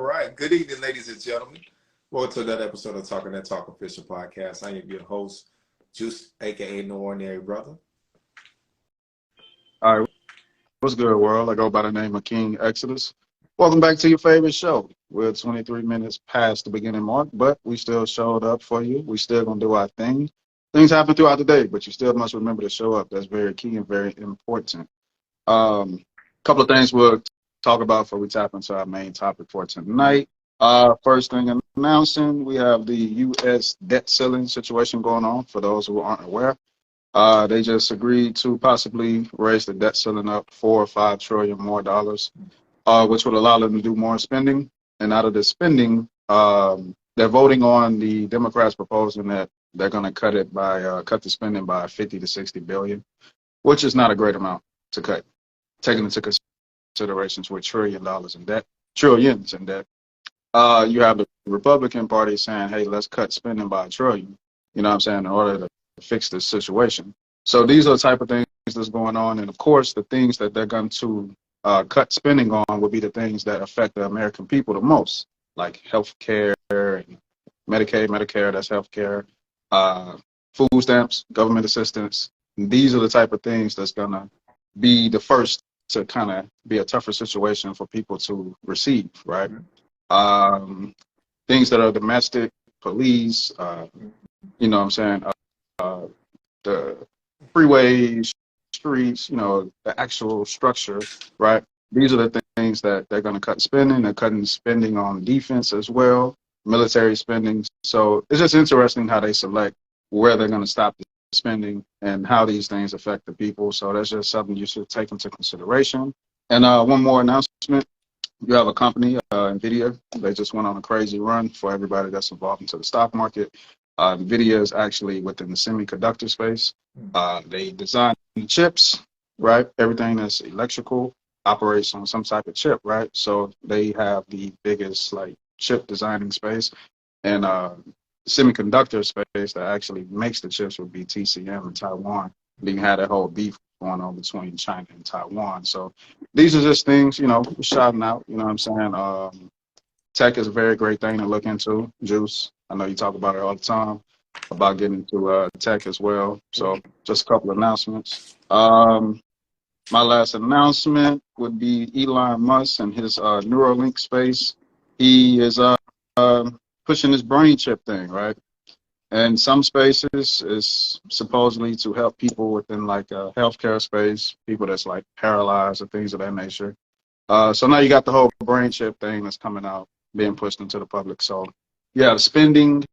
right. Good evening, ladies and gentlemen. Welcome to another episode of Talking That Talk Official Podcast. I am your host, Juice, aka No Ordinary Brother. All right, what's good, world? I go by the name of King Exodus. Welcome back to your favorite show. We're 23 minutes past the beginning mark, but we still showed up for you. We still gonna do our thing. Things happen throughout the day, but you still must remember to show up. That's very key and very important. Couple of things we'll talk about before we tap into our main topic for tonight. First thing announcing, we have the U.S. debt ceiling situation going on. For those who aren't aware, they just agreed to possibly raise the debt ceiling up $4 or $5 trillion more dollars, which would allow them to do more spending. And out of the spending, they're voting on the Democrats proposing that they're going to cut the spending by 50 to 60 billion, which is not a great amount to cut, taking into consideration $1 trillion in debt, trillions in debt. You have the Republican Party saying, hey, let's cut spending by $1 trillion, you know what I'm saying, in order to fix this situation. So these are the type of things that's going on. And of course, the things that they're going to cut spending on will be the things that affect the American people the most, like health care, Medicaid, Medicare, that's health care, food stamps, government assistance. And these are the type of things that's going to be the first to kind of be a tougher situation for people to receive, right? Things that are domestic, police, you know what I'm saying, the freeways, streets, you know, the actual structure, right? These are the things that they're going to cut spending. They're cutting spending on defense as well, military spending. So it's just interesting how they select where they're going to stop the spending and how these things affect the people. So that's just something you should take into consideration. And one more announcement. You have a company, NVIDIA. They just went on a crazy run for everybody that's involved into the stock market. NVIDIA is actually within the semiconductor space. They design chips, right? Everything that's electrical operates on some type of chip, right? So they have the biggest like chip designing space, and semiconductor space that actually makes the chips would be TCM in Taiwan. Then you had that whole beef going on between China and Taiwan. So these are just things, you know, shouting out, you know what I'm saying? Tech is a very great thing to look into. Juice, I know you talk about it all the time, about getting into tech as well. So just a couple of announcements. My last announcement would be Elon Musk and his Neuralink space. He is pushing this brain chip thing, right? And some spaces is supposedly to help people within like a healthcare space, people that's like paralyzed or things of that nature. So now you got the whole brain chip thing that's coming out, being pushed into the public. So yeah, the spending,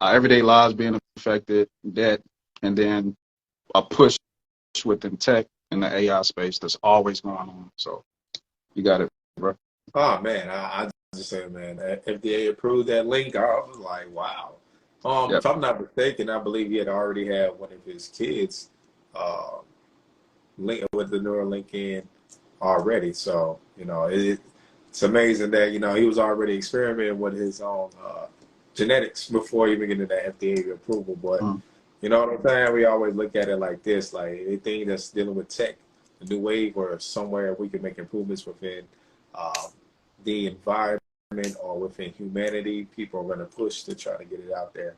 everyday lives being affected, debt, and then a push within tech and the AI space that's always going on. So you got it, bro. Oh, man, I just say, man, FDA approved that link. I was like, wow. Yep. If I'm not mistaken, I believe he had already had one of his kids link with the Neuralink in already. So, you know, it's amazing that, you know, he was already experimenting with his own genetics before even getting that FDA approval. But, you know what I'm saying? We always look at it like this, like anything that's dealing with tech, a new wave, or somewhere we can make improvements within the environment or within humanity, people are going to push to try to get it out there.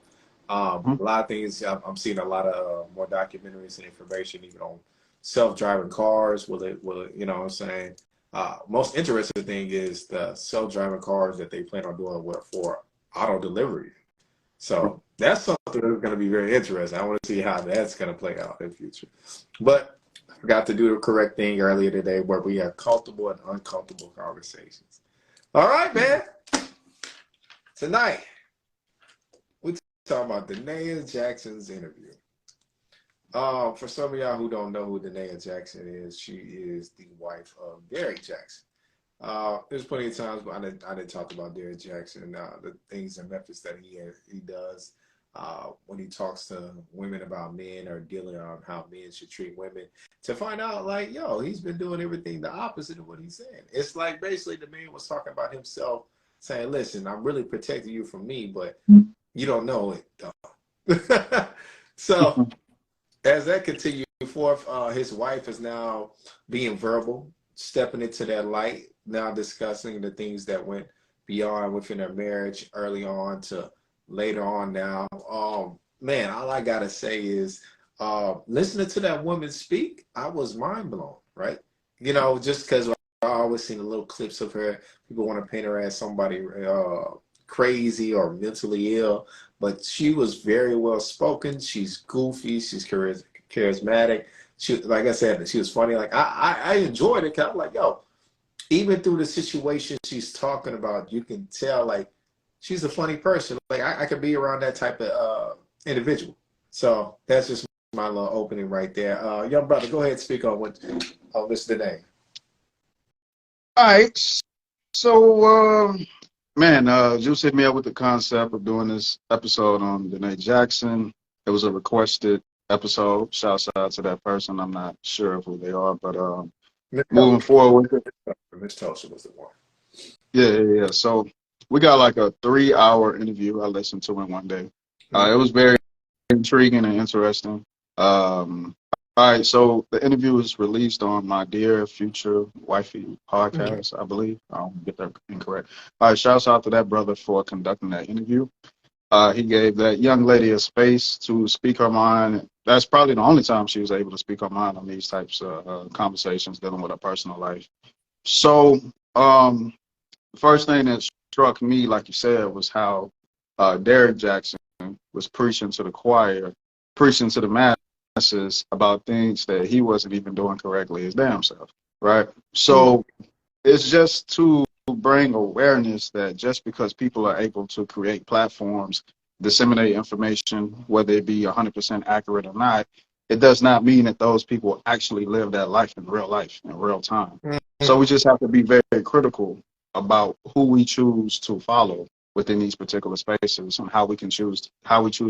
A lot of things, I'm seeing a lot of more documentaries and information even on self-driving cars. Will it, you know what I'm saying? Most interesting thing is the self-driving cars that they plan on doing for auto delivery. So that's something that's going to be very interesting. I want to see how that's going to play out in the future. But I forgot to do the correct thing earlier today where we have comfortable and uncomfortable conversations. All right, man. Tonight, we're talking about Da'Naia Jackson's interview. For some of y'all who don't know who Da'Naia Jackson is, she is the wife of Derrick Jackson. There's plenty of times I didn't talk about Derrick Jackson, the things in Memphis that he does when he talks to women about men or dealing on how men should treat women, to find out like, yo, he's been doing everything the opposite of what he's saying. It's like basically the man was talking about himself, saying, listen, I'm really protecting you from me, but you don't know it, though. So as that continues forth, his wife is now being verbal, stepping into that light, now discussing the things that went beyond within their marriage, early on to later on now. Man, all I gotta say is, listening to that woman speak, I was mind blown, right? You know, just because I always seen the little clips of her, people want to paint her as somebody crazy or mentally ill, but she was very well spoken. She's goofy. She's charismatic. She, like I said, she was funny. Like I enjoyed it. 'Cause I'm like, yo, even through the situation she's talking about, you can tell like she's a funny person. Like I could be around that type of individual. So that's just my little opening right there. Young brother, go ahead and speak on what on this today. All right. So, man, Juice hit me up with the concept of doing this episode on Danae Jackson. It was a requested episode. Shouts out to that person. I'm not sure of who they are, but moving forward with it. Miss Tulsa was the one. Yeah. So we got like a 3-hour interview I listened to in one day. It was very intriguing and interesting. All right, so the interview was released on my Dear Future Wifey podcast, I believe. I don't get that incorrect. All right, shouts out to that brother for conducting that interview. He gave that young lady a space to speak her mind. That's probably the only time she was able to speak her mind on these types of conversations dealing with her personal life. So the first thing that struck me, like you said, was how Derek Jackson was preaching to the choir, preaching to the masses about things that he wasn't even doing correctly his damn self, right? So it's just to bring awareness that just because people are able to create platforms, disseminate information, whether it be 100% accurate or not, it does not mean that those people actually live that life, in real time. So we just have to be very, very critical about who we choose to follow within these particular spaces and how we choose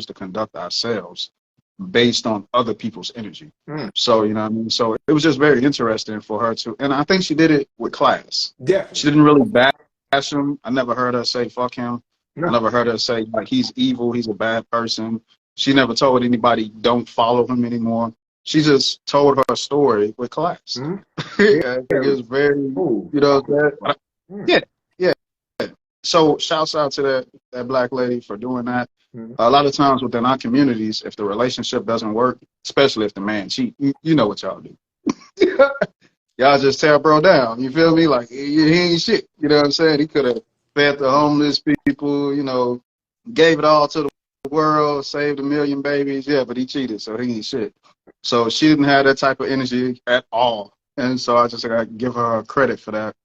to conduct ourselves based on other people's energy. So, you know what I mean? So it was just very interesting for her to, and I think she did it with class. Definitely. She didn't really bash him. I never heard her say, fuck him. No. I never heard her say, like, he's evil, he's a bad person. She never told anybody, don't follow him anymore. She just told her story with class. Yeah, it was very, you know, yeah. So shouts out to that black lady for doing that. A lot of times within our communities, if the relationship doesn't work, especially if the man cheat, you know what y'all do. Y'all just tear bro down. You feel me? Like, he ain't shit. You know what I'm saying? He could have fed the homeless people, you know, gave it all to the world, saved 1 million babies. Yeah, but he cheated, so he ain't shit. So she didn't have that type of energy at all. And so I just got to give her credit for that.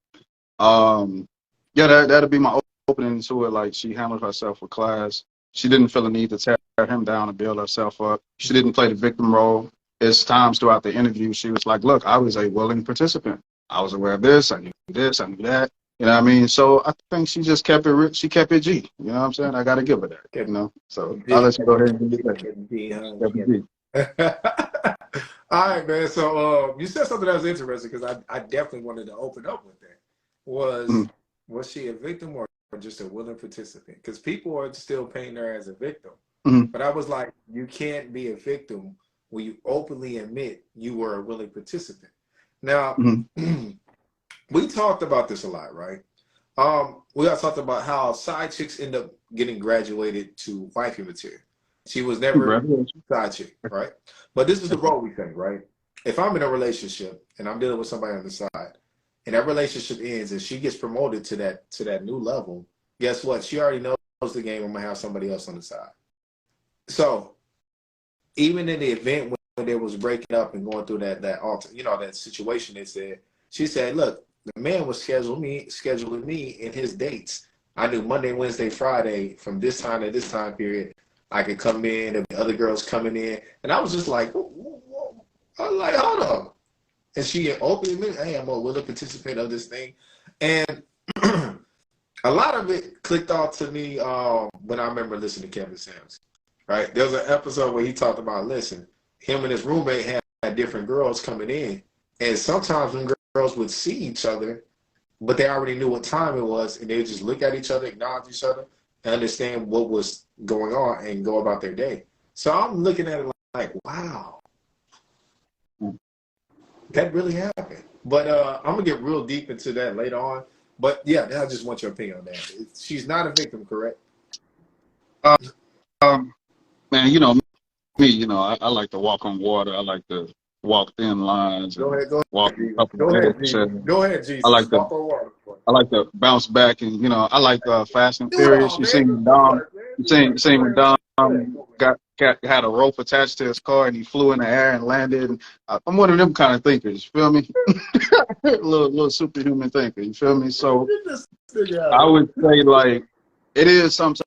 Yeah, that'll be my opening to it. Like, she handled herself with class. She didn't feel the need to tear him down and build herself up. She didn't play the victim role. There's times throughout the interview she was like, look, I was a willing participant. I was aware of this, I knew that. You know what I mean? So I think she just kept it she kept it G. You know what I'm saying? I got to give her that, you know? So I'll let you go ahead and get that. All right, man. So you said something that was interesting because I definitely wanted to open up with that. Was she a victim or just a willing participant? Because people are still painting her as a victim. But I was like, you can't be a victim when you openly admit you were a willing participant. Now, we talked about this a lot, right? We also talked about how side chicks end up getting graduated to wifey material. She was never a side chick, right? But this is the role we think, right? If I'm in a relationship and I'm dealing with somebody on the side, and that relationship ends and she gets promoted to that new level, guess what? She already knows the game. I'm gonna have somebody else on the side. So even in the event when they was breaking up and going through that situation, she said, look, the man was scheduling me in his dates. I knew Monday, Wednesday, Friday from this time to this time period, I could come in, and the other girls coming in, and I was just like, whoa. I was like, hold on. And she openly admitted, hey, I'm a willing participant of this thing. And a lot of it clicked off to me when I remember listening to Kevin Samuels. Right? There was an episode where he talked about, listen, him and his roommate had different girls coming in. And sometimes when girls would see each other, but they already knew what time it was, and they would just look at each other, acknowledge each other, and understand what was going on and go about their day. So I'm looking at it like, wow. That really happened. But I'm going to get real deep into that later on. But yeah, I just want your opinion on that. She's not a victim, correct? Uh, man, you know me. You know, I like to walk on water. I like to walk thin lines Go and ahead, go walk ahead, a Jesus. couple Go of ahead, days. Jesus. Go ahead, I Jesus. like to Walk on water. I like to bounce back, and you know, I like Fast and Do it Furious. all, You man. seen when Do Dom, work, man. you Do seen, you work. Go seen when ahead, man. Dom Go ahead. Go ahead. had a rope attached to his car and he flew in the air and landed. And I'm one of them kind of thinkers. You feel me? little superhuman thinker. You feel me? So Get this nigga out I of would say like it is sometimes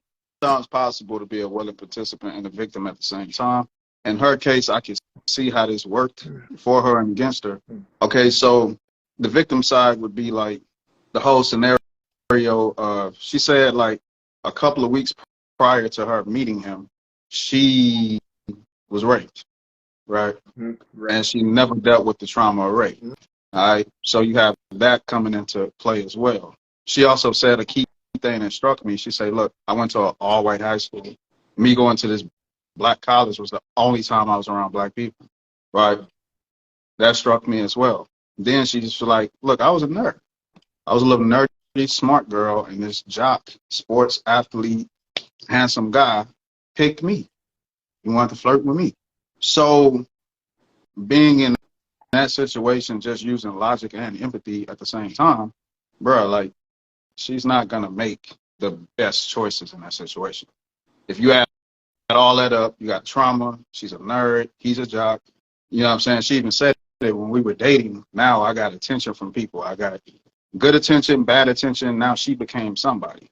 possible to be a willing participant and a victim at the same time. In her case, I can see how this worked here. for her and against her. Okay, so the victim side would be like the whole scenario. She said like a couple of weeks prior to her meeting him, she was raped, right? Right. And she never dealt with the trauma of rape. All right, so you have that coming into play as well. She also said a key thing that struck me. She said, "Look, I went to an all-white high school. Me going to this black college was the only time I was around black people, right?" That struck me as well. Then she just was like, "Look, I was a nerd. I was a little nerdy, smart girl, and this jock, sports athlete, handsome guy picked me. He wanted to flirt with me. So being in that situation, just using logic and empathy at the same time, bro, like she's not gonna make the best choices in that situation. If you add all that up, you got trauma. She's a nerd. He's a jock. You know what I'm saying? She even said that when we were dating. Now I got attention from people. I got good attention, bad attention. Now she became somebody.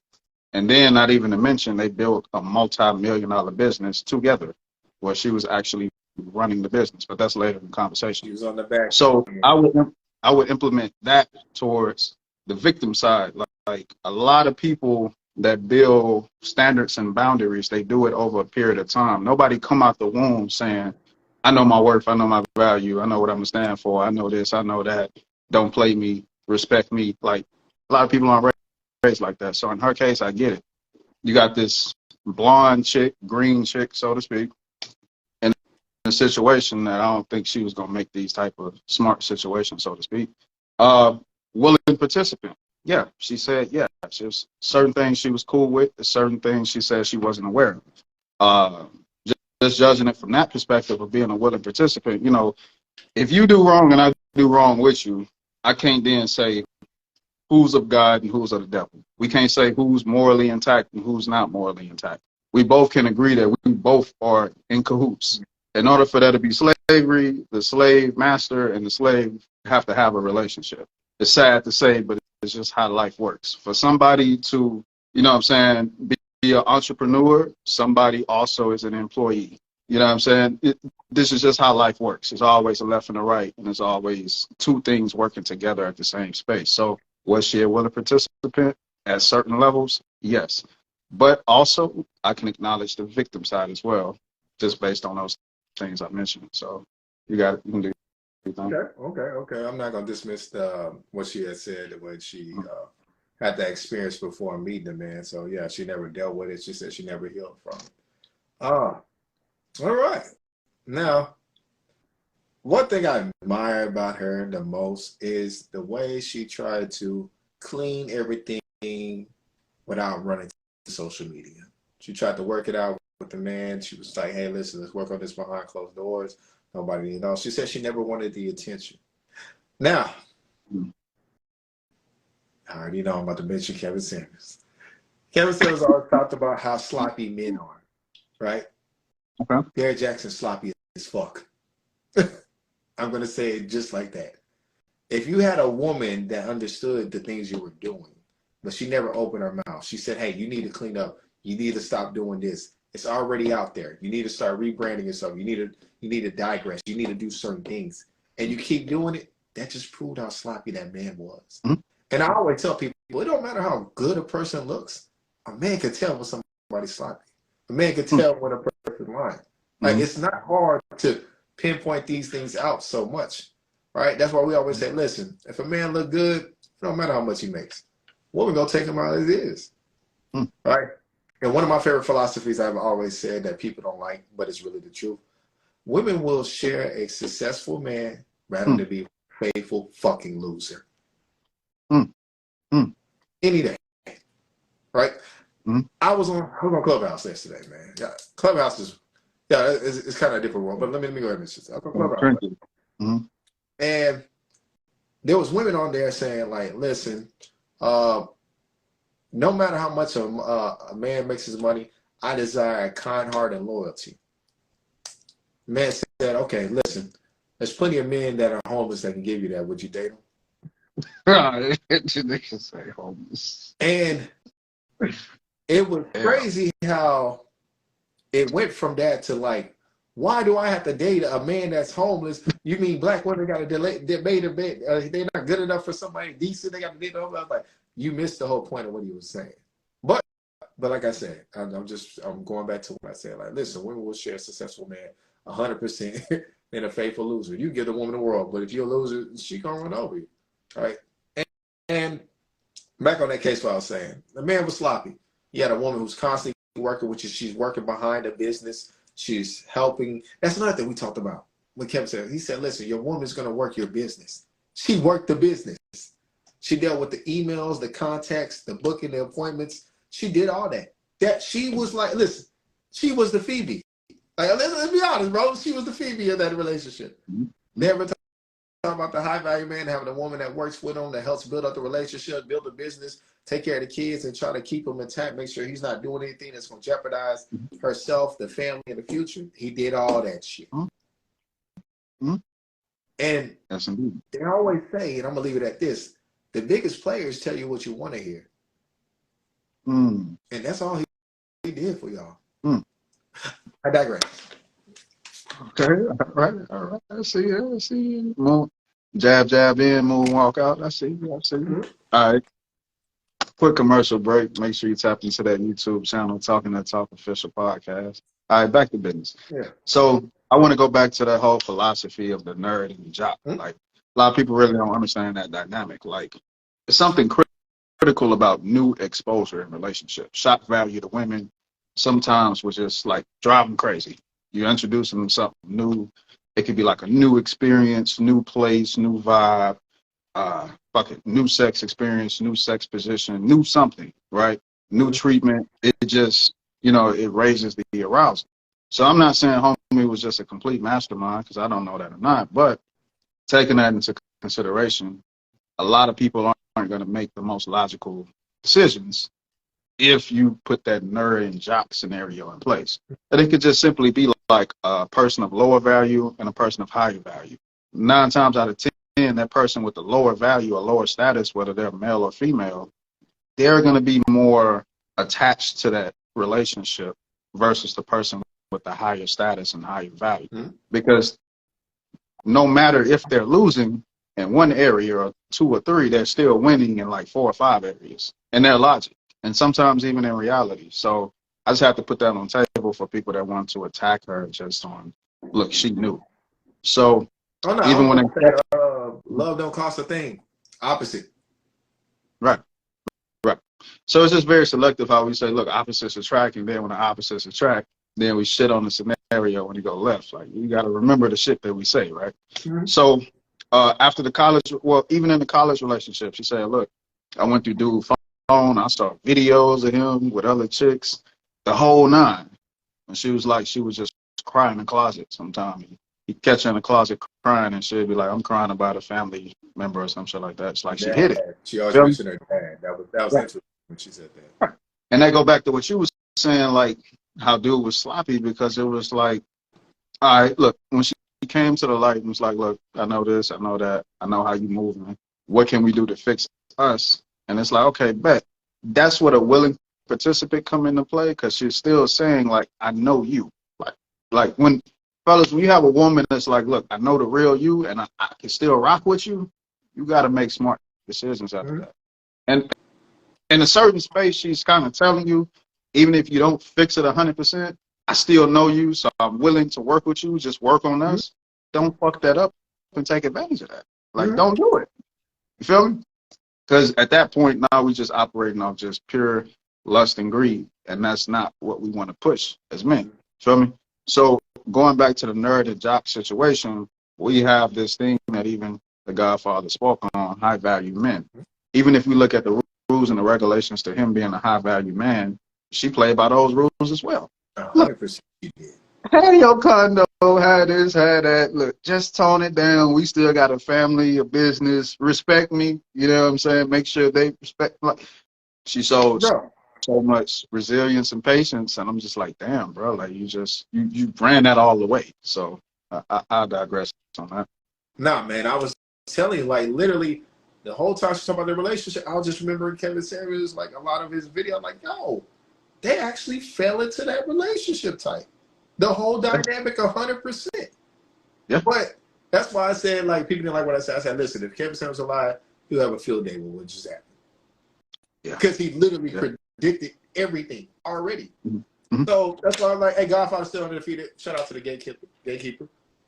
And then, not even to mention, they built a multi-million-dollar business together, where she was actually running the business. But that's later in the conversation. She was on the back. So I would implement that towards the victim side. Like a lot of people that build standards and boundaries, they do it over a period of time. Nobody come out the womb saying, "I know my worth, I know my value, I know what I'm gonna stand for, I know this, I know that. Don't play me, respect me." Like a lot of people aren't raised like that. So in her case, I get it. You got this blonde chick, green chick, so to speak, in a situation that I don't think she was gonna make these type of smart situations, so to speak. Willing participant. Yeah, she said yeah. Just certain things she was cool with, certain things she said she wasn't aware of. Uh, just judging it from that perspective of being a willing participant, you know, if you do wrong and I do wrong with you, I can't then say who's of God and who's of the devil. We can't say who's morally intact and who's not morally intact. We both can agree that we both are in cahoots. In order for that to be slavery, the slave master and the slave have to have a relationship. It's sad to say, but it's just how life works. For somebody to, you know what I'm saying, be an entrepreneur, somebody also is an employee. You know what I'm saying? This is just how life works. It's always a left and a right, and there's always two things working together at the same space. So was she a willing participant at certain levels? Yes. But also, I can acknowledge the victim side as well, just based on those things I mentioned. So you can do your thing. Okay. I'm not gonna dismiss what she had said when she had that experience before meeting the man. So yeah, she never dealt with it. She said she never healed from it. All right. Now, one thing I admire about her the most is the way she tried to clean everything without running to social media. She tried to work it out with the man. She was like, "Hey, listen, let's work on this behind closed doors. Nobody, you know." She said she never wanted the attention. Now, I already know I'm about to mention Kevin Samuels. Kevin Samuels always talked about how sloppy men are, right? Okay. Derrick Jackson sloppy as fuck. I'm gonna say it just like that. If you had a woman that understood the things you were doing, but she never opened her mouth, she said, "Hey, you need to clean up. You need to stop doing this. It's already out there. You need to start rebranding yourself. You need to digress. You need to do certain things." And you keep doing it, that just proved how sloppy that man was. Mm-hmm. And I always tell people, it don't matter how good a person looks. A man can tell when somebody's sloppy. A man can tell when a person's lying. Like, it's not hard to pinpoint these things out so much, right? That's why we always say, listen, if a man look good, it don't matter how much he makes. Woman gonna take him out as is, right? And one of my favorite philosophies I've always said that people don't like, but it's really the truth. Women will share a successful man rather than be a faithful fucking loser. any day, right? Mm-hmm. I was on Clubhouse yesterday, man. Yeah, Clubhouse is it's kind of a different world. But let me go ahead and say I was on Clubhouse, Mm-hmm. and there was women on there saying like, listen, no matter how much a man makes his money, I desire a kind heart and loyalty. The man said, okay, listen, there's plenty of men that are homeless that can give you that. Would you date them? Niggas say homeless. And it was crazy how it went from that to like, why do I have to date a man that's homeless? You mean black women got to debate a bit? They're not good enough for somebody decent. They got to date a homeless. I was like, you missed the whole point of what he was saying. But like I said, I'm going back to what I said. Like, listen, women will share a successful man 100% than a faithful loser. You give the woman the world, but if you're a loser, she gonna run over you, right? And back on that case, what I was saying, the man was sloppy. He had a woman who's constantly working, which is she's working behind the business. She's helping. That's another thing we talked about. What Kevin said, he said, listen, your woman's gonna work your business. She worked the business. She dealt with the emails, the contacts, the booking, the appointments. She did all that. That she was like, listen, she was the Phoebe. Like, let's be honest, bro. She was the Phoebe of that relationship. Never talk about the high value man having a woman that works with him, that helps build up the relationship, build the business, take care of the kids, and try to keep him intact, make sure he's not doing anything that's going to jeopardize herself, the family, and the future. He did all that shit. And they always say, and I'm going to leave it at this, the biggest players tell you what you want to hear. And that's all he did for y'all. I digress. Okay, all right. I see. Move, jab in, move, walk out. I see. All right. Quick commercial break. Make sure you tap into that YouTube channel, Talking That Talk Official Podcast. All right, back to business. Yeah. So I want to go back to that whole philosophy of the nerd and the jock. Like, a lot of people really don't understand that dynamic. Like, it's something critical about new exposure in relationships. Shock value to women sometimes was just like drive them crazy. You introduce them to something new. It could be like a new experience, new place, new vibe, new sex experience, new sex position, new something, right? New treatment. It just, it raises the arousal. So I'm not saying homie was just a complete mastermind, because I don't know that or not, but taking that into consideration, a lot of people aren't going to make the most logical decisions if you put that nerd and jock scenario in place. And it could just simply be like a person of lower value and a person of higher value. 9 times out of 10, that person with the lower value or lower status, whether they're male or female, they're going to be more attached to that relationship versus the person with the higher status and higher value. Because no matter if they're losing in one area or 2 or 3, they're still winning in like 4 or 5 areas in their logic, and sometimes even in reality. So I just have to put that on the table for people that want to attack her just on, look, she knew. So even when love don't cost a thing. Opposite. Right. So it's just very selective how we say, look, opposites attract, and then when the opposites attract, then we shit on the scenario when you go left. Like, you got to remember the shit that we say, right? So after the college, even in the college relationship, she said, look, I went through dude's phone. I saw videos of him with other chicks, the whole 9. And she was like, she was just crying in the closet sometimes. He'd catch her in the closet crying, and she'd be like, I'm crying about a family member or some shit like that. It's like she hit it. She always mentioned her dad. That was interesting when she said that. Right. And that go back to what you was saying, like how dude was sloppy, because it was like, all right, look, when she came to the light and was like, look, I know this, I know that, I know how you moving. What can we do to fix us? And it's like, okay, bet. That's what a willing participant come into play, because she's still saying, like, I know you. Like when, fellas, when you have a woman that's like, look, I know the real you, and I can still rock with you, you got to make smart decisions after that. And in a certain space, she's kind of telling you, even if you don't fix it 100%, I still know you, so I'm willing to work with you. Just work on us. Don't fuck that up and take advantage of that. Like, don't do it. You feel me? Because at that point, now we just operating off just pure lust and greed, and that's not what we want to push as men. Feel me? So going back to the nerd and jock situation, we have this thing that even the Godfather spoke on, high value men. Even if we look at the rules rules and the regulations to him being a high value man, she played by those rules as well. 100% she did. Had your condo, had this, had that. Look, just tone it down. We still got a family, a business. Respect me. You know what I'm saying? Make sure they respect. Like, she showed so much resilience and patience, and I'm just like, damn, bro. Like, you ran that all the way. So I digress on that. Nah, man, I was telling you, like, literally, the whole time she's talking about their relationship, I was just remembering Kevin Samuels, like, a lot of his video. I'm like, yo, they actually fell into that relationship type. The whole dynamic, 100%. Yeah. But that's why I said, like, people didn't like what I said. I said, listen, if Kevin Samuels alive, he'll have a field day with what just happened. Yeah. Because he literally predicted everything already. Mm-hmm. So that's why I'm like, hey, Godfather's still undefeated. Shout out to the gatekeeper.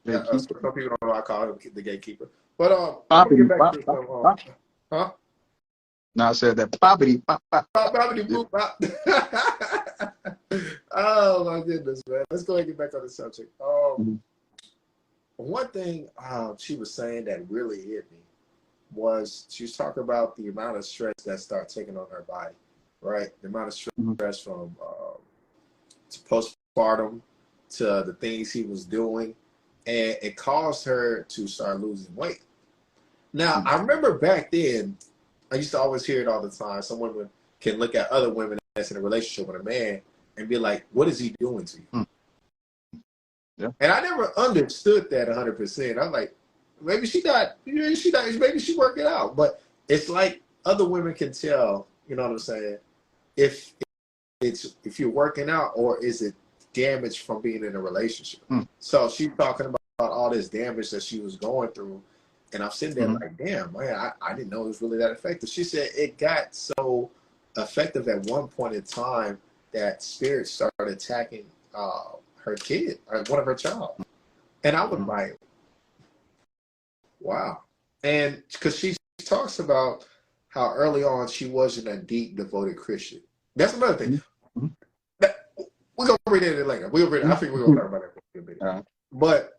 Some people don't know I call him the gatekeeper. But I'm gonna get back to some, huh? Now I said that poppity pop. Boop, bop. Oh my goodness, man. Let's go ahead and get back on the subject. One thing she was saying that really hit me was she was talking about the amount of stress that started taking on her body, right? The amount of stress from to postpartum to the things he was doing, and it caused her to start losing weight. Now, I remember back then, I used to always hear it all the time. Some women can look at other women that's in a relationship with a man and be like, what is he doing to you? Yeah. And I never understood that 100%. I'm like, maybe she working out. But it's like other women can tell, you know what I'm saying, if you're working out or is it damage from being in a relationship. So she's talking about all this damage that she was going through. And I'm sitting there like, damn, man, I didn't know it was really that effective. She said it got so effective at one point in time that spirits started attacking her kid, or one of her child. And I was like, wow. And because she talks about how early on she wasn't a deep, devoted Christian. That's another thing. We're going to read it later. I think we're going to talk about that in a bit. But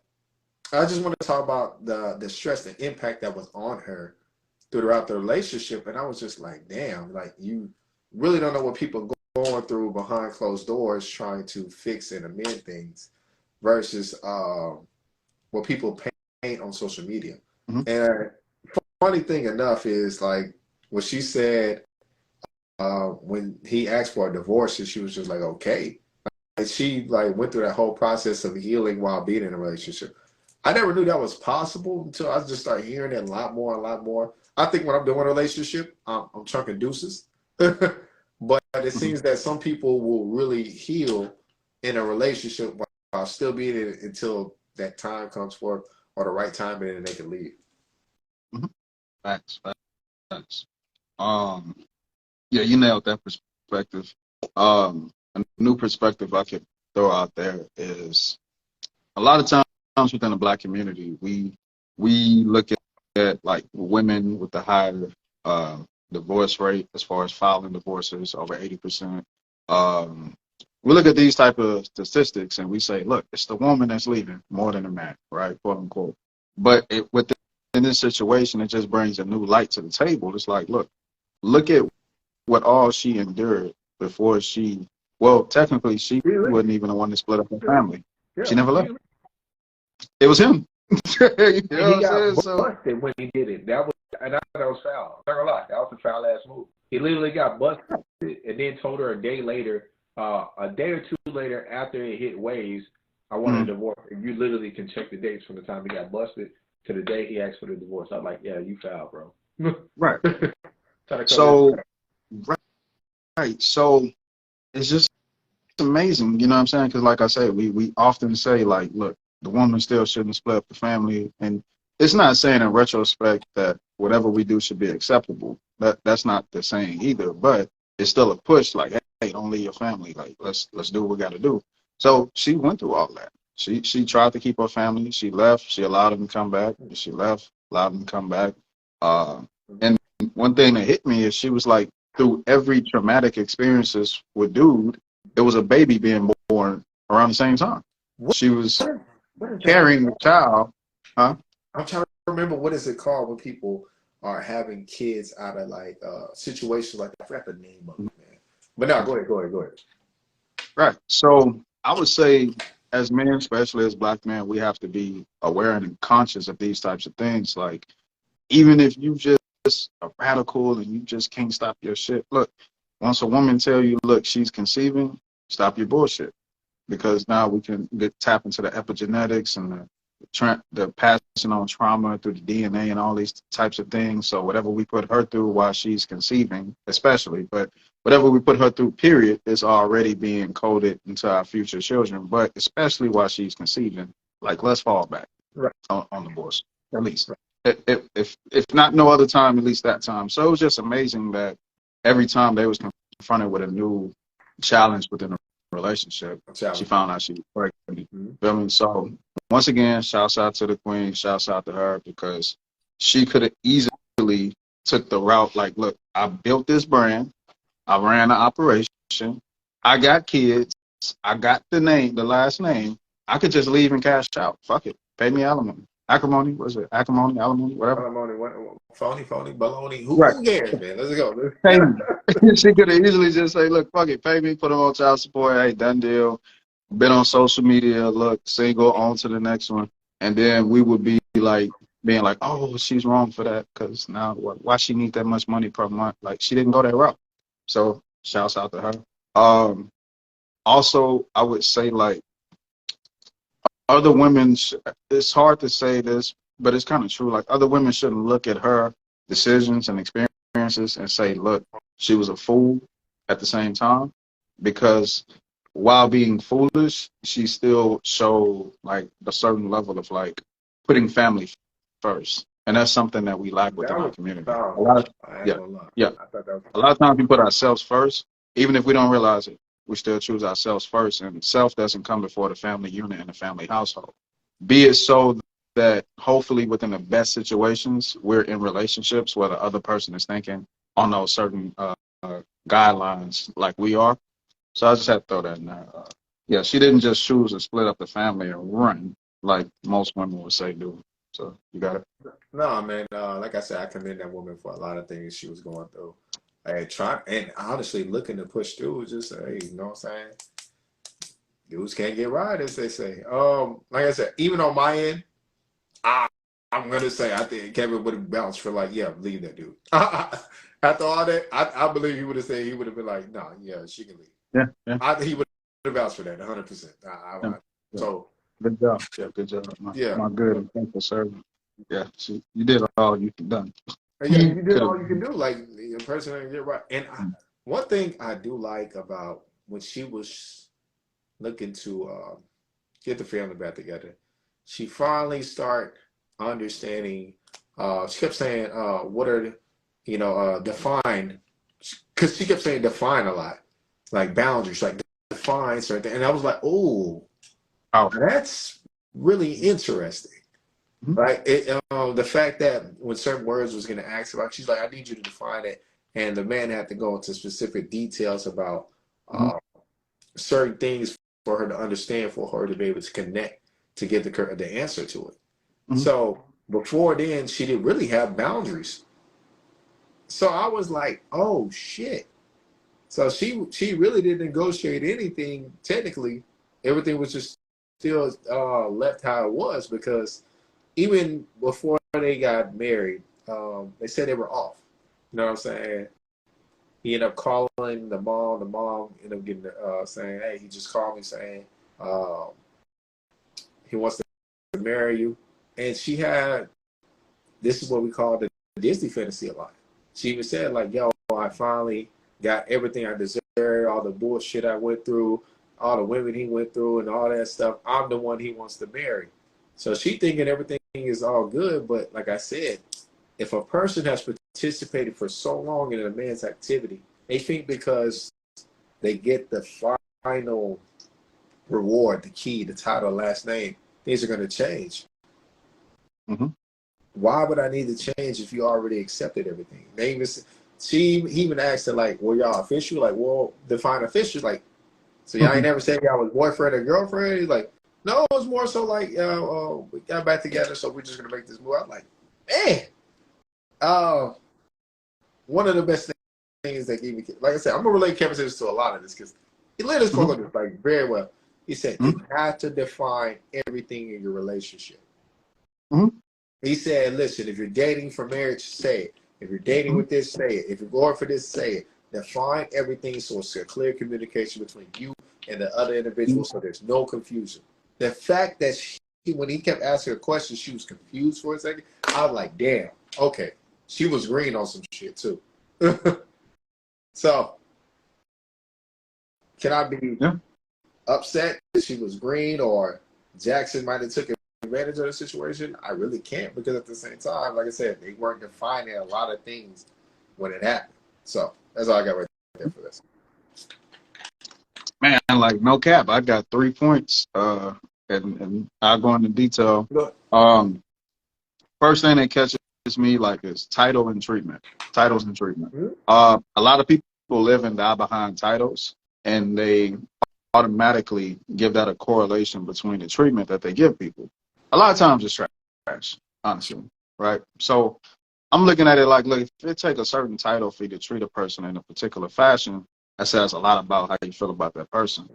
I just want to talk about the stress, the impact that was on her throughout the relationship. And I was just like, damn, like you really don't know what people going through behind closed doors trying to fix and amend things versus what people paint on social media. And funny thing enough is like what she said when he asked for a divorce, and she was just like, okay. And she like went through that whole process of healing while being in a relationship. I never knew that was possible until I just started hearing it a lot more. I think when I'm doing a relationship, I'm chunking deuces. But it seems that some people will really heal in a relationship while still being in it until that time comes for or the right time, and then they can leave. Facts. Yeah, you nailed that perspective. A new perspective I could throw out there is a lot of times within the Black community, we look at like women with the higher divorce rate as far as filing divorces, over 80%. We look at these type of statistics and we say, look, it's the woman that's leaving more than the man, right, quote unquote. But within this situation, it just brings a new light to the table. It's like, look at what all she endured before technically she wasn't even the one that split up her family. Yeah. She never left. It was him. He got busted when he did it. That was foul. I'm not gonna lie, that was a foul ass move. He literally got busted and then told her a day or two later after it hit waves, I want a divorce. And you literally can check the dates from the time he got busted to the day he asked for the divorce. I'm like, yeah, you foul, bro. Right. So it's just amazing, you know what I'm saying? Because like I said, we often say like, look, the woman still shouldn't split up the family, and it's not saying in retrospect that whatever we do should be acceptable. That's not the saying either, but it's still a push like, hey, don't leave your family. Like let's do what we got to do. So she went through all that. She tried to keep her family. She left. She allowed them to come back. She left. Allowed them to come back. And one thing that hit me is she was like, through every traumatic experiences with dude, there was a baby being born around the same time. She was carrying the child. I'm trying to remember, what is it called when people are having kids out of like situations like, I forgot the name of it, man. But no, go ahead. Right. So I would say, as men, especially as black men, we have to be aware and conscious of these types of things. Like, even if you just a radical and you just can't stop your shit. Look, once a woman tell you, look, she's conceiving, stop your bullshit, because now we can tap into the epigenetics and the passing on trauma through the DNA and all these types of things. So whatever we put her through while she's conceiving, especially, but whatever we put her through, period, is already being coded into our future children. But especially while she's conceiving, like, let's fall back Right. on the bullshit, at least. If not no other time, at least that time. So it was just amazing that every time they was confronted with a new challenge within a relationship, she found out she was pregnant. Mm-hmm. So once again, shouts out to the queen, shouts out to her, because she could have easily took the route like, look, I built this brand, I ran an operation, I got kids, I got the last name, I could just leave and cash out. Fuck it, pay me alimony. Acrimony, what's it? Acrimony, alimony, whatever. Phony, baloney. Who right. cares, man? Let's go. Pay me. She could have easily just say, look, fuck it, pay me, put them on child support, hey, done deal. Been on social media, look, single, on to the next one. And then we would be like, being like, oh, she's wrong for that, because now why she need that much money per month? Like, she didn't go that route. So shouts out to her. Also, I would say, like, other women, it's hard to say this, but it's kind of true. Like, other women shouldn't look at her decisions and experiences and say, look, she was a fool at the same time, because while being foolish, she still showed like a certain level of like putting family first. And that's something that we lack within our community. A lot of times we put ourselves first, even if we don't realize it. We still choose ourselves first, and self doesn't come before the family unit and the family household. Be it so that hopefully within the best situations, we're in relationships where the other person is thinking on those certain guidelines like we are. So I just had to throw that in there. Yeah, she didn't just choose to split up the family and run like most women would say do. So you got it. No, man. Like I said, I commend that woman for a lot of things she was going through. And honestly looking to push through, just hey, you know what I'm saying? Dudes can't get right, as they say. Like I said, even on my end, I'm gonna say I think Kevin would have bounced for like, yeah, leave that dude. After all that, I believe he would have said, he would have been like, no, yeah, she can leave. Yeah. He would have vouched for that 100%. So good job. Yeah, good job. My good and thankful servant. Yeah, you did all you can done. Yeah, you did all you can do. Like, your person ain't get right. And one thing I do like about when she was looking to get the family back together, she finally start understanding. She kept saying, "What are define?" Because she kept saying define a lot, like boundaries, like define certain things. And I was like, "Oh, that's really interesting." Right? The fact that when certain words was going to ask about, she's like, I need you to define it. And the man had to go into specific details about certain things for her to understand, for her to be able to connect, to get the answer to it. So before then, she didn't really have boundaries. So I was like, oh, shit. So she really didn't negotiate anything. Technically, everything was just still left how it was, because even before they got married, they said they were off. You know what I'm saying? He ended up calling the mom. The mom ended up getting saying, hey, he just called me saying he wants to marry you. And she had, this is what we call the Disney fantasy of life. She even said, like, yo, I finally got everything I deserve, all the bullshit I went through, all the women he went through and all that stuff. I'm the one he wants to marry. So she thinking everything is all good, but like I said, if a person has participated for so long in a man's activity, they think because they get the final reward, the key, the title, last name, things are going to change. Why would I need to change if you already accepted everything? He even asked her, like, well, y'all official? Like, well, define official. Like, so y'all ain't never said y'all was boyfriend or girlfriend? He's like, no, it was more so like, we got back together, so we're just going to make this move. I'm like, man, Uh, one of the best things that gave me, like I said, I'm gonna relate Kevin Samuels to a lot of this because he laid his Mhm. focus like very well. He said Mhm. you have to define everything in your relationship. Mhm. He said, listen, if you're dating for marriage, say it. If you're dating Mhm. with this, say it. If you're going for this, say it. Define everything so it's a clear communication between you and the other individual so there's no confusion. The fact that when he kept asking her questions, she was confused for a second. I was like, damn, okay. She was green on some shit too. So, can I be Yeah. upset that she was green or Jackson might have took advantage of the situation? I really can't because at the same time, like I said, they weren't defining a lot of things when it happened. So that's all I got right there for this. Man, like no cap, I got 3 points. And I'll go into detail. Look, Um, First thing that catches me like is title and treatment. Titles and treatment. hmm A lot of people live and die behind titles, and they automatically give that a correlation between the treatment that they give people. A lot of times it's trash, honestly, right? So I'm looking at it like, look, if it takes a certain title for you to treat a person in a particular fashion, that says a lot about how you feel about that person.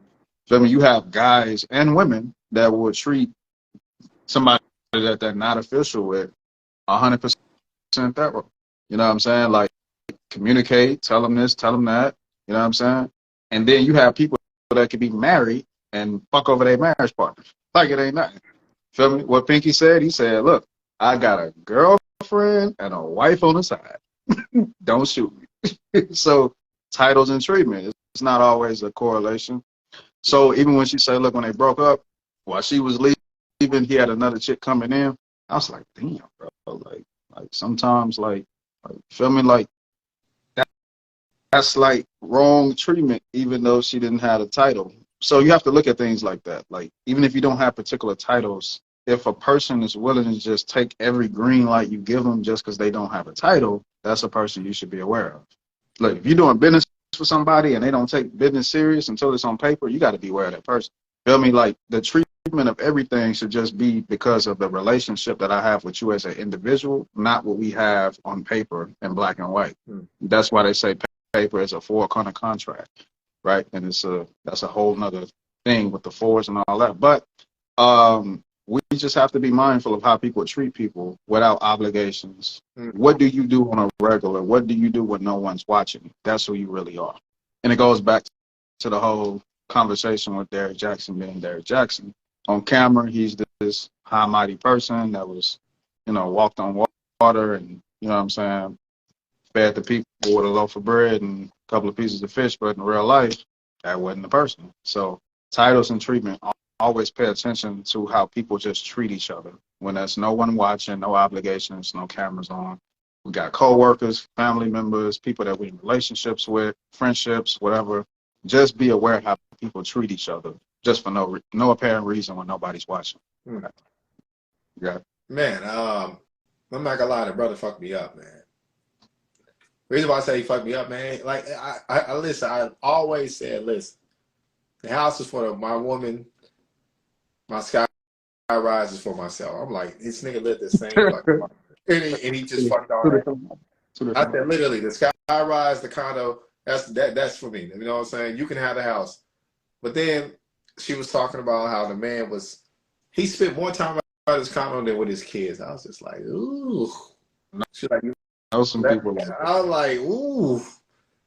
So I mean, you have guys and women that will treat somebody that they're not official with 100% thorough. You know what I'm saying? Like communicate, tell them this, tell them that. You know what I'm saying? And then you have people that could be married and fuck over their marriage partners. Like it ain't nothing. Feel me? What Pinky said, he said, look, I got a girlfriend and a wife on the side. Don't shoot me. So titles and treatment, it's not always a correlation. So even when she said, look, when they broke up, while she was leaving, he had another chick coming in. I was like, damn, bro. Like sometimes, feel me? Like that's like wrong treatment, even though she didn't have a title. So you have to look at things like that. Like even if you don't have particular titles, if a person is willing to just take every green light you give them just because they don't have a title, that's a person you should be aware of. Look, if you're doing business for somebody and they don't take business serious until it's on paper, you got to be aware of that person. Feel me? Like the treatment of everything should just be because of the relationship that I have with you as an individual, not what we have on paper in black and white. That's why they say paper is a four-corner contract, right? And that's a whole nother thing with the fours and all that. But we just have to be mindful of how people treat people without obligations. What do you do on a regular? What do you do when no one's watching? That's who you really are. And it goes back to the whole conversation with Derrick Jackson being Derrick Jackson. On camera, he's this high mighty person that was, walked on water and, you know what I'm saying, fed the people with a loaf of bread and a couple of pieces of fish, but in real life, that wasn't the person. So titles and treatment, always pay attention to how people just treat each other. When there's no one watching, no obligations, no cameras on. We got coworkers, family members, people that we're in relationships with, friendships, whatever. Just be aware of how people treat each other, just for no apparent reason when nobody's watching. Hmm. Yeah. Man, I'm not gonna lie, the brother fucked me up, man. The reason why I say he fucked me up, man, like I listen, I always said, listen, the house is for my woman, my sky rise is for myself. I'm like, this nigga lived the same fucking life. And he just fucked all that. I said literally the sky rise, the condo, that's for me. You know what I'm saying? You can have the house. But then she was talking about how the man he spent more time at his condo than with his kids. I was just like, ooh. She's like, Know some people like I was like, ooh.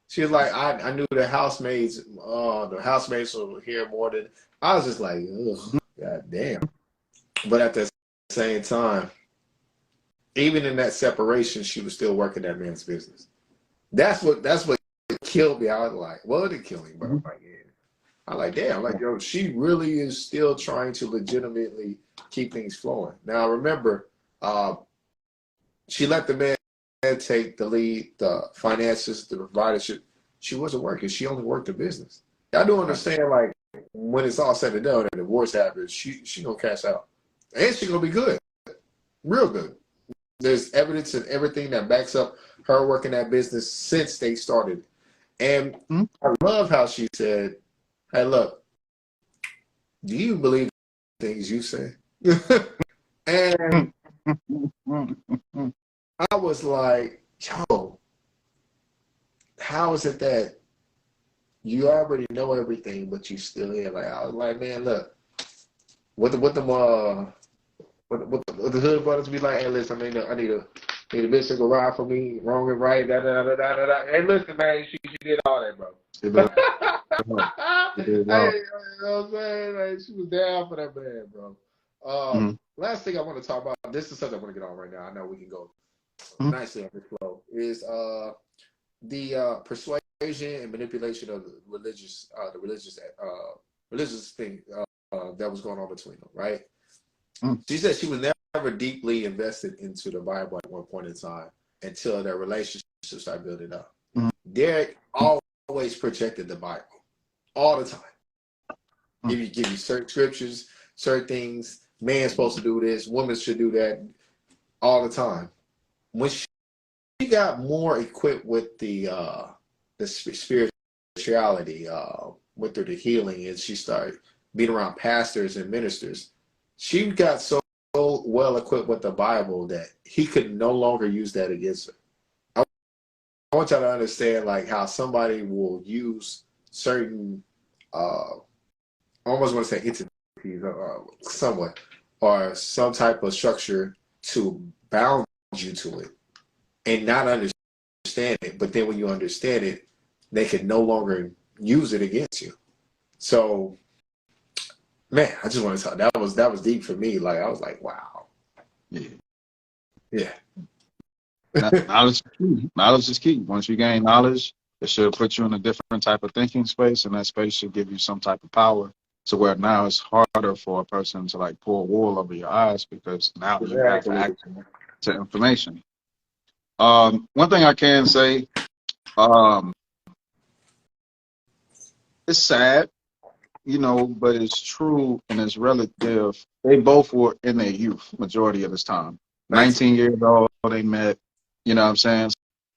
She was like, I knew the housemates were here more than I was just like, ugh, god damn. But at the same time, even in that separation, she was still working that man's business. That's what killed me. I was like, well, it didn't kill me, but I'm like, yeah. I'm like, damn, like, yo, she really is still trying to legitimately keep things flowing. Now, remember, she let the man take the lead, the finances, the providership. She wasn't working. She only worked the business. I do understand, like, when it's all said and done and the divorce happens, she gonna cash out. And she gonna be good. Real good. There's evidence and everything that backs up her working that business since they started. And I love how she said, hey, look, do you believe things you say? And I was like, yo, how is it that you already know everything, but you still here? Like, I was like, man, look, what the what the hood brothers be like? Hey, listen, I need a bitch to go ride for me, wrong and right, da da da da da da. Hey, listen, man, she did all that, bro. It did well. It did Hey, well. you know what I'm saying? Like, she was down for that man, bro. Mm-hmm. Last thing I want to talk about. This is something I want to get on right now. I know we can go Mm-hmm. nicely on this flow. Is the persuasion and manipulation of the religious thing that was going on between them, right? Mm-hmm. She said she was never deeply invested into the Bible at one point in time until their relationship started building up. Derek always projected the Bible all the time. Give you certain scriptures, certain things. Man's supposed to do this, woman should do that, all the time. When she got more equipped with the spirituality, went through the healing, and she started being around pastors and ministers, she got so well equipped with the Bible that he could no longer use that against her. I want y'all to understand like how somebody will use certain I almost want to say entities somewhat or some type of structure to bound you to it and not understand it. But then when you understand it, they can no longer use it against you. So man, I just want to talk. That was deep for me. Like I was like, wow. Yeah. Yeah. Knowledge is key. Knowledge is key. Once you gain knowledge, it should put you in a different type of thinking space, and that space should give you some type of power. So where now it's harder for a person to like pull wool over your eyes because now you have Exactly. access to information. One thing I can say, um, it's sad, you know, but it's true and it's relative. They both were in their youth, majority of this time. 19. 19 years old, they met, you know what I'm saying?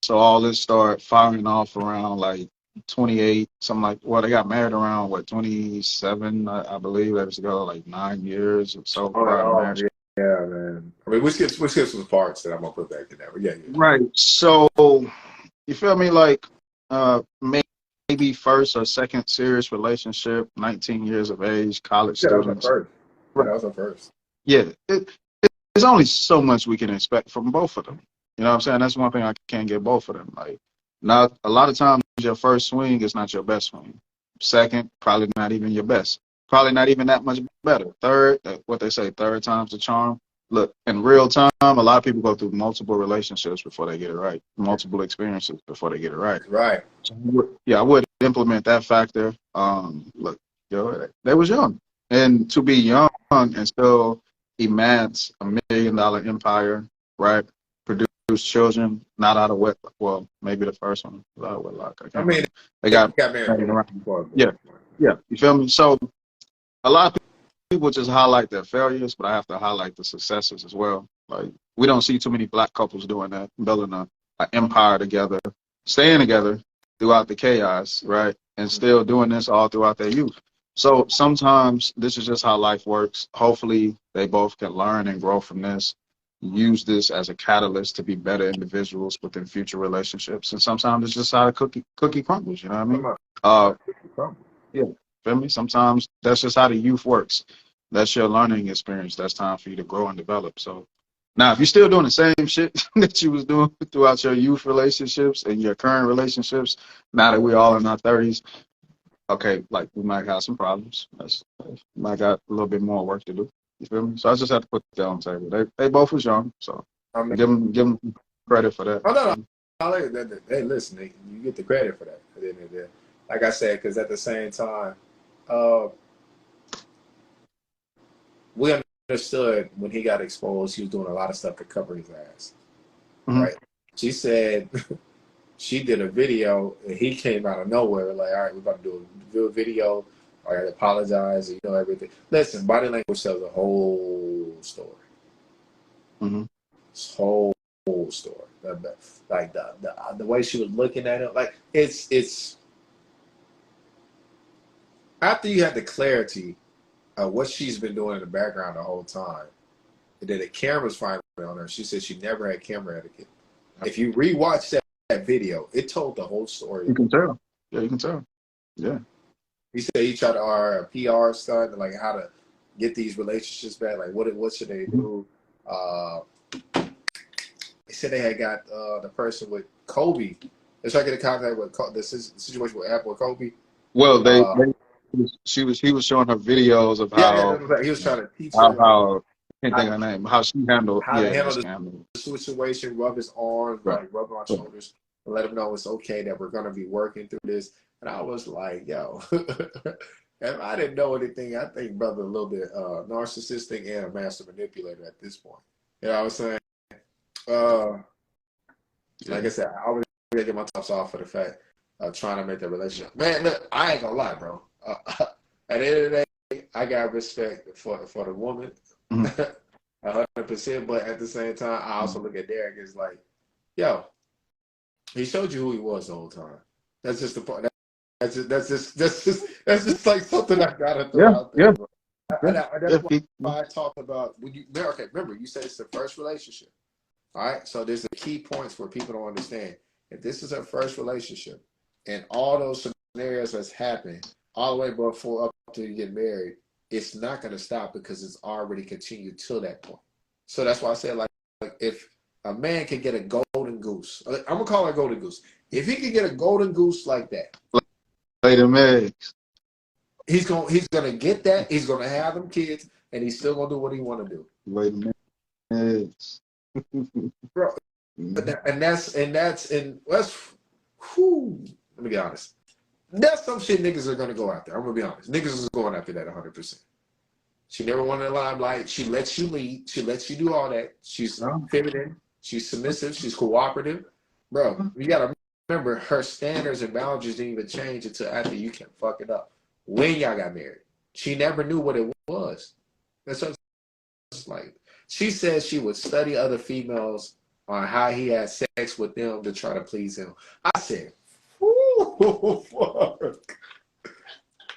So all this started firing off around like 28, something like, well, they got married around, what, 27, I believe. That was ago, like 9 years or so prior to Oh marriage. yeah, man. I mean, we skip some parts that I'm gonna put back in there. But yeah, yeah. Right. So, you feel me? Like, maybe first or second serious relationship, 19 years of age, college Yeah, that was her students. first. Yeah, that was her first. Yeah, there's only so much we can expect from both of them. You know what I'm saying? That's one thing I can't get both of them. Like, not a lot of times your first swing is not your best swing. Second, probably not even your best. Probably not even that much better. Third, what they say, third time's the charm. Look, in real time, a lot of people go through multiple relationships before they get it right, multiple experiences before they get it right. Right. So, yeah, I would implement that factor. Look, yo, they was young, and to be young and still amass $1 million empire, right? Produce children not out of wedlock. Well, maybe the first one was out of wedlock. I I can't mean, remember. They they got got married married around. before. Yeah, yeah. You feel me? So a lot of people just highlight their failures, but I have to highlight the successes as well. Like we don't see too many black couples doing that, building an empire together, staying together throughout the chaos, right? And still doing this all throughout their youth. So sometimes this is just how life works. Hopefully they both can learn and grow from this, use this as a catalyst to be better individuals within future relationships. And sometimes it's just how the cookie crumbles, you know what I mean? Yeah, feel me? Sometimes that's just how the youth works. That's your learning experience. That's time for you to grow and develop. So now, if you're still doing the same shit that you was doing throughout your youth relationships and your current relationships, now that we're all in our 30s, okay, like we might have some problems. Might got a little bit more work to do. You feel me? So I just have to put that on the table. They both was young, so I mean, give them credit for that. oh no, no. Hey, listen, you get the credit for that at the end of the day. Like I said, because at the same time, uh, we understood when he got exposed, he was doing a lot of stuff to cover his ass. Mm-hmm. Right? She said she did a video and he came out of nowhere, like, all right, we're about to do a video. I gotta apologize, you know, everything. Listen, body language tells a whole story. Mm-hmm. Whole story. Like the way she was looking at him, like it's after you had the clarity of what she's been doing in the background the whole time, and then the cameras finally on her. She said she never had camera etiquette. If you rewatch that video, it told the whole story. You can tell. Yeah, you can tell. Yeah. He said he tried to a PR stunt, like how to get these relationships back. Like what should they do? He said they had got the person with Kobe. They're trying to get in contact with the situation with Apple and Kobe. Well, he was showing her videos of how he was trying to teach her how I can't think of her name, how she handled the situation, rub his arms, like rub on shoulders, and let him know it's okay that we're gonna be working through this. And I was like, yo, if I didn't know anything, I think brother a little bit narcissistic and a master manipulator at this point. You know what I'm saying? Like I said, I always get my tops off for the fact of trying to make that relationship. Man, look, I ain't gonna lie, bro. At the end of the day, I got respect for the woman, 100%. But at the same time, I also look at Derek as like, yo, he showed you who he was the whole time. That's just the part. That's just like something I gotta throw out there. Bro. That's why I talked about when you. Okay, remember you said it's the first relationship. All right, so there's the key points where people don't understand. If this is her first relationship, and all those scenarios that's happened all the way before up to you get married, it's not going to stop because it's already continued till that point. So that's why I said, like if a man can get a golden goose, I'm gonna call her a golden goose. If he can get a golden goose like that, Lay them eggs. He's gonna get that. He's gonna have them kids, and he's still gonna do what he want to do. Lay them eggs. Bro, and that's whew, let me be honest. That's some shit niggas are gonna go after. I'm gonna be honest. Niggas is going after that 100%. She never wanted the limelight. She lets you lead. She lets you do all that. She's feminine. She's submissive. She's cooperative. Bro, you gotta remember her standards and boundaries didn't even change until after you can fuck it up. When y'all got married, she never knew what it was. That's what it's like. She said she would study other females on how he had sex with them to try to please him. I said, "Ooh, fuck."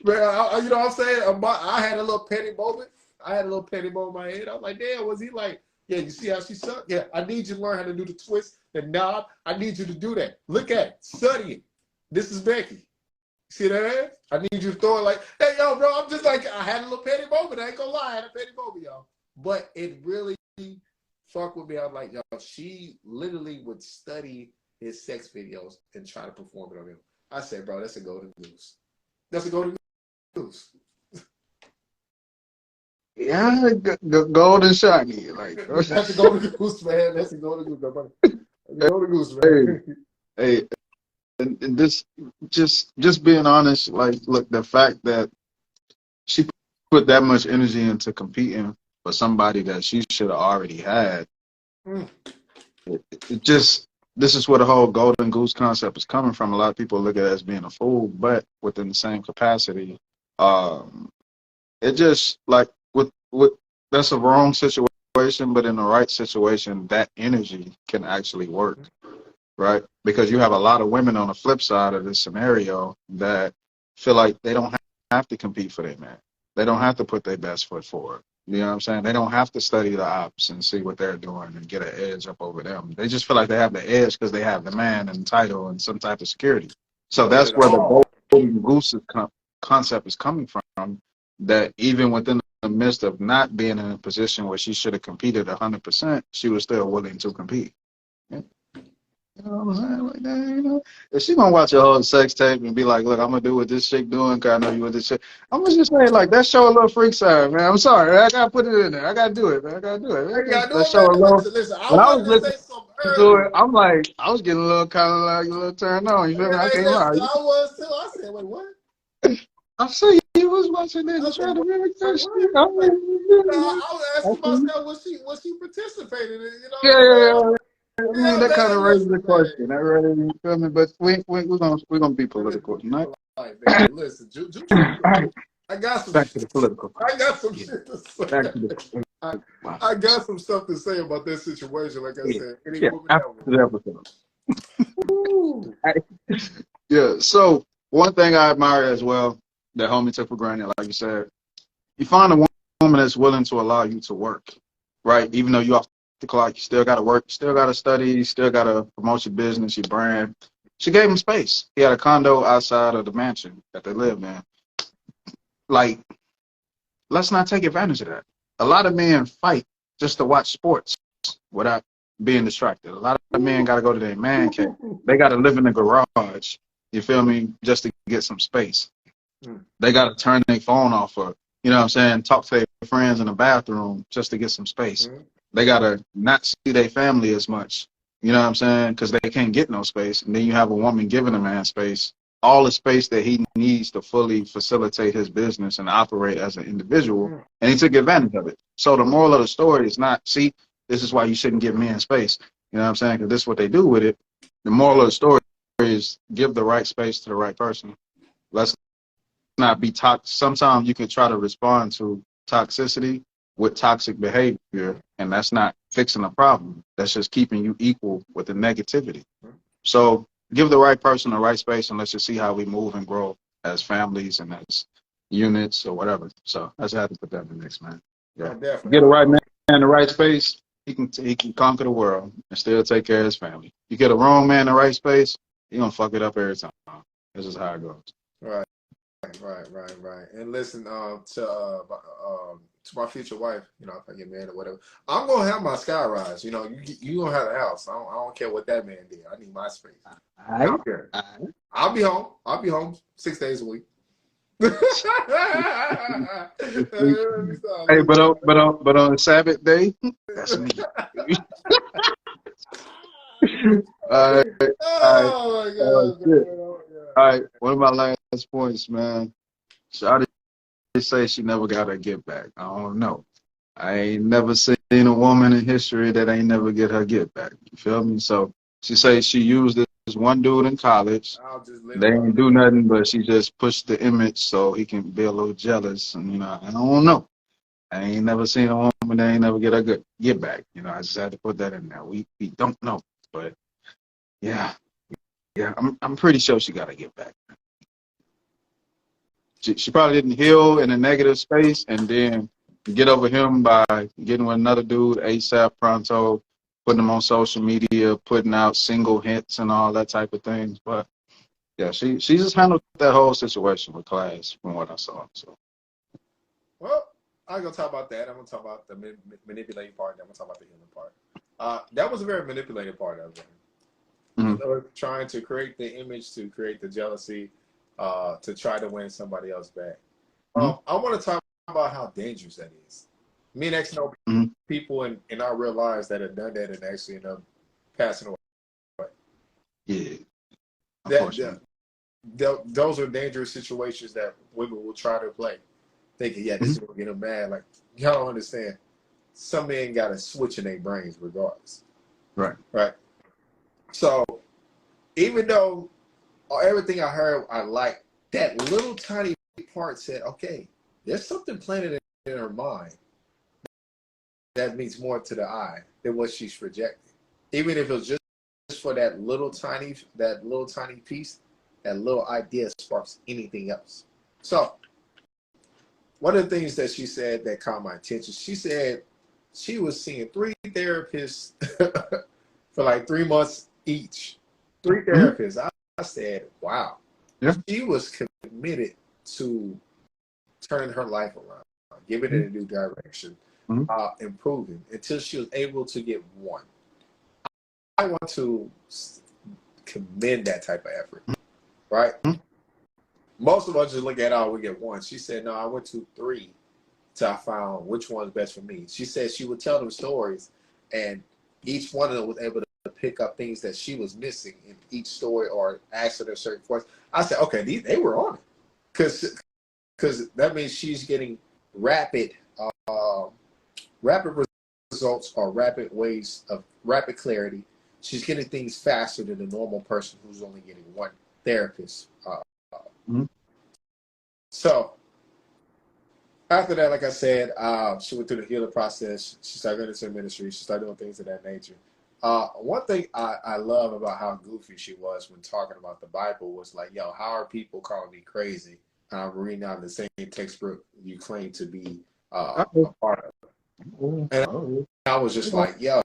Man, you know what I'm saying? I had a little petty moment. I had a little petty moment in my head. I was like, damn, was he like, yeah, you see how she sucked? Yeah, I need you to learn how to do the twist, the knob. I need you to do that. Look at it. Study it. This is Becky. See that? I need you to throw it like, hey, yo, bro, I'm just like, I had a little petty moment. I ain't gonna lie, I had a petty moment, y'all. But it really fucked with me. I'm like, yo, she literally would study his sex videos and try to perform it on him. I said, bro, that's a golden goose. That's a golden goose. Yeah, gold and shiny. Like that's a golden goose, man. That's a golden goose, man. That's a golden goose, man. Hey, and this just being honest, like, look, the fact that she put that much energy into competing for somebody that she should have already had, it just, this is where the whole golden goose concept is coming from. A lot of people look at it as being a fool, but within the same capacity, it just like with that's a wrong situation, but in the right situation, that energy can actually work, right? Because you have a lot of women on the flip side of this scenario that feel like they don't have to compete for their man. They don't have to put their best foot forward. You know what I'm saying? They don't have to study the ops and see what they're doing and get an edge up over them. They just feel like they have the edge because they have the man and title and some type of security. So that's where the golden goose concept is coming from, that even within the midst of not being in a position where she should have competed 100%, she was still willing to compete. Yeah. You know what I'm saying? Like that, you know? If she gonna watch a whole sex tape and be like, look, I'm gonna do what this chick doing because I know you with this chick, I'm gonna just say, like, that show a little freak side, man. I'm sorry, I gotta put it in there. I gotta do it, man. I gotta do it. That show a little. Listen, when I was listening to it, I'm like, I was getting a little kind of like a little turned on. You feel me? I can't lie. I was too. I said, wait, what? I see you was watching that and trying to mimic that shit. I was asking myself, was she participating in it? You know? Yeah. I mean, that kind of raises the question. That really, you feel me? But we're gonna be political tonight. Man, listen, I got some. Back to the political. I got some shit to say. Back to the, I got some stuff to say about that situation. Like I said, any woman after the episode. Yeah. So one thing I admire as well that homie took for granted, like you said, you find a woman that's willing to allow you to work, right? Even though you off the clock. You still got to work. You still got to study. You still got to promote your business, your brand. She gave him space. He had a condo outside of the mansion that they lived in. Like, let's not take advantage of that. A lot of men fight just to watch sports without being distracted. A lot of men got to go to their man cave. They got to live in the garage, you feel me, just to get some space. They got to turn their phone off or, you know what I'm saying, talk to their friends in the bathroom just to get some space. They got to not see their family as much, you know what I'm saying, because they can't get no space. And then you have a woman giving a man space, all the space that he needs to fully facilitate his business and operate as an individual, and he took advantage of it. So the moral of the story is not, see, this is why you shouldn't give men space. You know what I'm saying? Because this is what they do with it. The moral of the story is give the right space to the right person. Let's not be toxic. Sometimes you can try to respond to toxicity with toxic behavior, and that's not fixing the problem. That's just keeping you equal with the negativity. So give the right person the right space, and let's just see how we move and grow as families and as units or whatever. So I just had to put that in the mix, man. Yeah. Get the right man in the right space, he can conquer the world and still take care of his family. You get a wrong man in the right space, you're gonna fuck it up every time. This is how it goes. Right. And listen, to my future wife, you know, if I get married or whatever, I'm gonna have my sky rise. You know, you gonna have a house. I don't care what that man did. I need my space. I don't care. I'll be home. I'll be home 6 days a week. Hey, but on Sabbath day, that's me. All right. Oh my God. All right, one of my last points, man. Shawty say she never got her get back. I don't know. I ain't never seen a woman in history that ain't never get her get back. You feel me? So she says she used this one dude in college. They ain't do nothing, but she just pushed the image so he can be a little jealous. And, you know, I don't know. I ain't never seen a woman that ain't never get her get back. You know, I just had to put that in there. We don't know. But, yeah, I'm pretty sure she got to get back. She probably didn't heal in a negative space and then get over him by getting with another dude ASAP pronto, putting him on social media, putting out single hits and all that type of things. But yeah, she just handled that whole situation with class from what I saw. So, well, I'm gonna talk about that. I'm gonna talk about the manipulating part. I'm gonna talk about the healing part. That was a very manipulated part of it. Trying to create the image, to create the jealousy, to try to win somebody else back. I want to talk about how dangerous that is. Me and X know people in our real lives that have done that and actually end up passing away. Yeah. Those are dangerous situations that women will try to play, thinking, yeah, this is gonna get them mad. Like, y'all don't understand. Some men got a switch in their brains regardless. Right. So even though everything I heard I liked, that little tiny part said, okay, there's something planted in her mind that means more to the eye than what she's projecting. Even if it was just for that little tiny piece, that little idea sparks anything else. So one of the things that she said that caught my attention, she said she was seeing 3 therapists for like 3 months each. 3 therapists. I said, wow. Yeah. She was committed to turning her life around, giving it a new direction, improving until she was able to get one. I want to commend that type of effort, right? Most of us just look at, we get one. She said, no, I went to 3 till I found which one's best for me. She said she would tell them stories, and each one of them was able to pick up things that she was missing in each story or ask her certain questions. I said, okay, they were on it. Because that means she's getting rapid results or rapid clarity. She's getting things faster than the normal person who's only getting one therapist. So after that, like I said, she went through the healing process. She started going into ministry. She started doing things of that nature. One thing I love about how goofy she was when talking about the Bible was like, yo, how are people calling me crazy? I'm reading out the same textbook you claim to be a part of. And I was just like, yo,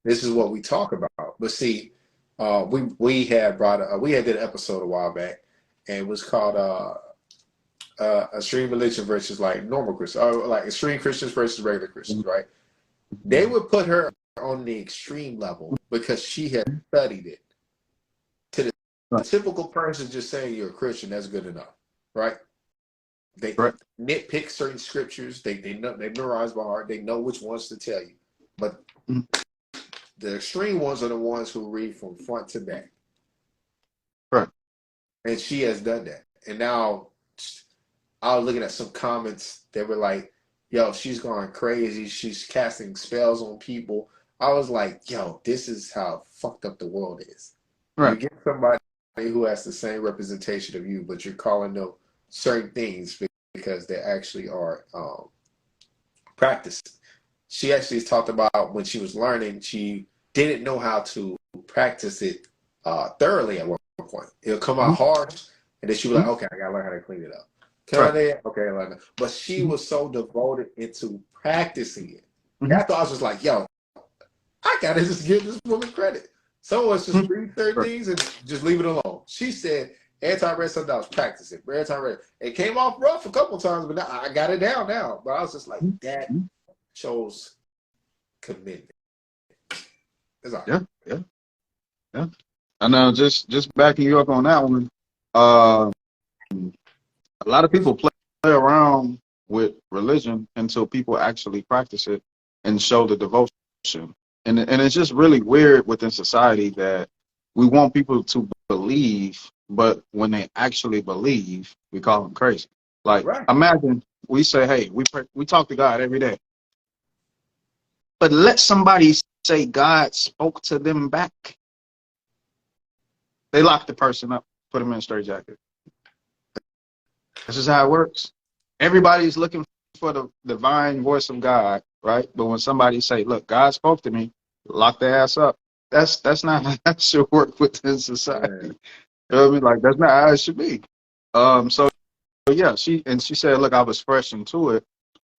this is what we talk about. But see, we had we had did an episode a while back, and it was called extreme religion versus like normal Christians, or like extreme Christians versus regular Christians, right? They would put her on the extreme level because she had studied it. To the typical person just saying you're a Christian, that's good enough, right? They nitpick certain scriptures. They memorize by heart. They know which ones to tell you. But the extreme ones are the ones who read from front to back. Right. And she has done that. And now I was looking at some comments that were like, yo, she's going crazy. She's casting spells on people. I was like, yo, this is how fucked up the world is. Right. You get somebody who has the same representation of you, but you're calling them certain things because they actually are practiced. She actually talked about when she was learning, she didn't know how to practice it thoroughly at one point. It'll come out hard, and then she was like, okay, I gotta learn how to clean it up. Okay, but she was so devoted into practicing it. After I was just like, yo, I gotta just give this woman credit. Some of us just read certain things and just leave it alone. She said, anti-red sundown, practice it. Anti-red. It came off rough a couple times, but I got it down now. But I was just like, that shows commitment. Yeah. And just backing you up on that one, a lot of people play around with religion until people actually practice it and show the devotion. And it's just really weird within society that we want people to believe, but when they actually believe, we call them crazy. Like, imagine we say, hey, we talk to God every day. But let somebody say God spoke to them back. They lock the person up, put them in a straitjacket. This is how it works. Everybody's looking for the divine voice of God, right? But when somebody say, look, God spoke to me, lock their ass up. That's not how that should work within society. You know what I mean? Like, that's not how it should be. So yeah, she said, look, I was fresh into it,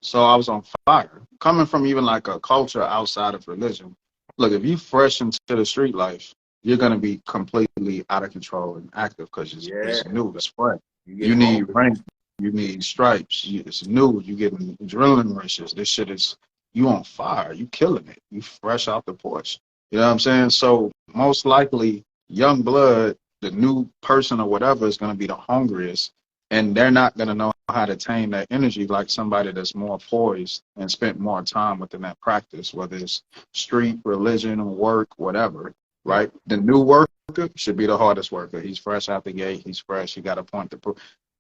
so I was on fire. Coming from even like a culture outside of religion, look, if you fresh into the street life, you're gonna be completely out of control and active because it's new, it's fresh. You need rank, you need stripes. It's new. You getting adrenaline rushes. This shit is, you on fire. You killing it. You fresh out the porch. You know what I'm saying? So most likely, young blood, the new person or whatever, is going to be the hungriest, and they're not going to know how to tame that energy like somebody that's more poised and spent more time within that practice, whether it's street, religion, or work, whatever, right? The new worker should be the hardest worker. He's fresh out the gate. He's fresh. He got a point to prove.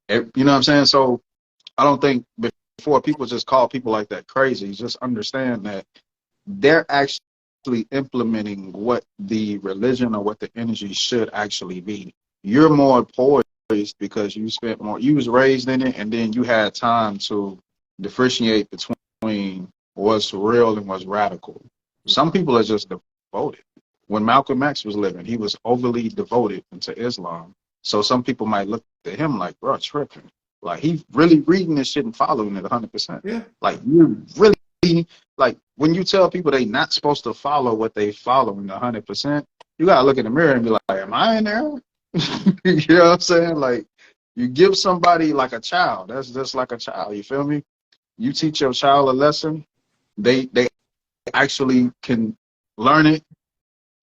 You know what I'm saying? So I don't think before people just call people like that crazy, just understand that they're actually implementing what the religion or what the energy should actually be. You're more poised because you spent more, you was raised in it, and then you had time to differentiate between what's real and what's radical. Some people are just devoted. When Malcolm X was living, he was overly devoted into Islam. So some people might look at him like, bro, tripping. Like, he really reading this shit and following it 100%. Yeah. Like, you really, like, when you tell people they not supposed to follow what they following 100%, you got to look in the mirror and be like, am I in there? You know what I'm saying? Like, you give somebody like a child. That's just like a child. You feel me? You teach your child a lesson. They actually can learn it,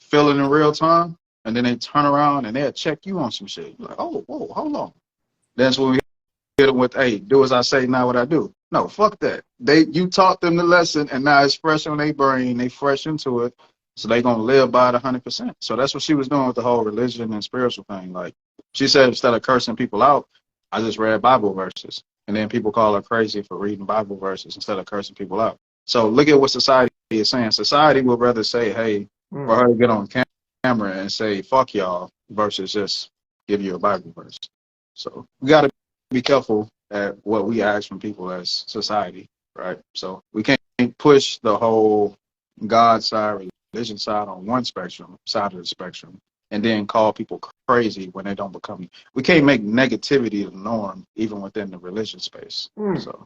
feel it in real time, and then they turn around and they'll check you on some shit. You're like, oh, whoa, hold on. That's when we hit them with, hey, do as I say, not what I do. No, fuck that. You taught them the lesson, and now it's fresh on their brain. They fresh into it, so they gonna live by it 100%. So that's what she was doing with the whole religion and spiritual thing. Like, she said, instead of cursing people out, I just read Bible verses, and then people call her crazy for reading Bible verses instead of cursing people out. So look at what society is saying. Society would rather say, hey, for her to get on camera and say, fuck y'all, versus just give you a Bible verse. So we got to be careful at what we ask from people as society, right? So we can't push the whole God side, religion side on one side of the spectrum, and then call people crazy when they don't become. We can't make negativity the norm, even within the religion space. So,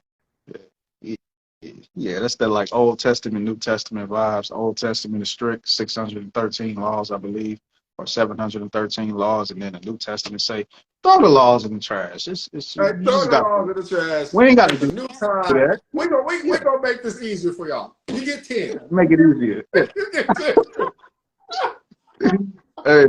Yeah, that's the like Old Testament, New Testament vibes. Old Testament is strict, 613 laws, I believe, or 713 laws, and then the New Testament say throw the laws in the trash. Hey, You throw just the got laws in the trash. we ain't got to It's a do new time. that. We Yeah, gonna make this easier for y'all. You get 10. make it easier. Yeah. You get 10. Hey,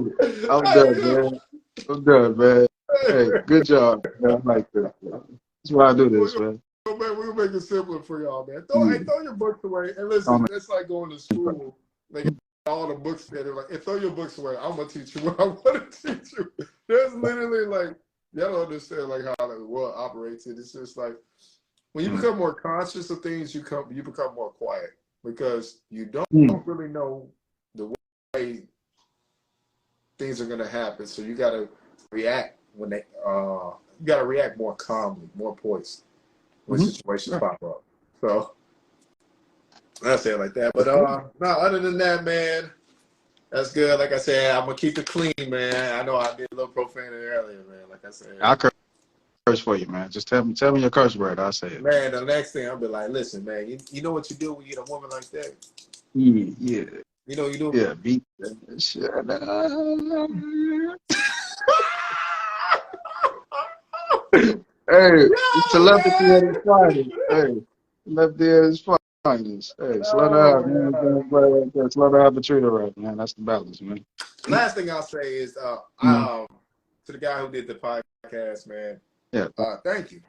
I'm done, Hey, man. I'm done, man. Hey, yeah. good job. Man. I like this. That's why I do this, man. We'll make it simpler for y'all, man. Yeah. Throw your books away. And listen, Um, it's like going to school. They get all the books there. They're like, hey, throw your books away. I'm gonna teach you what I want to teach you. There's literally like, y'all don't understand like how the world operates. It's just like when you become more conscious of things, you become more quiet because you don't really know the way things are gonna happen. So you gotta react when you gotta react more calmly, more poised when situations pop up. So I say it like that. But no, other than that, man, that's good. Like I said, I'm gonna keep it clean, man. I know I did a little profanity earlier, man. Like I said, I'll curse for you, man. Just tell me your curse word. I'll say it. Man, the next thing I'll be like, listen, man, you know what you do when you get a woman like that? Yeah. You know what you do? Yeah, beat that shit. Hey, telepathy at its finest. Hey, telepathy at its finest. Hey, slow down, man. Slow down the trigger right, man. That's the balance, man. Last thing I'll say is, to the guy who did the podcast, man. Yeah. Thank you.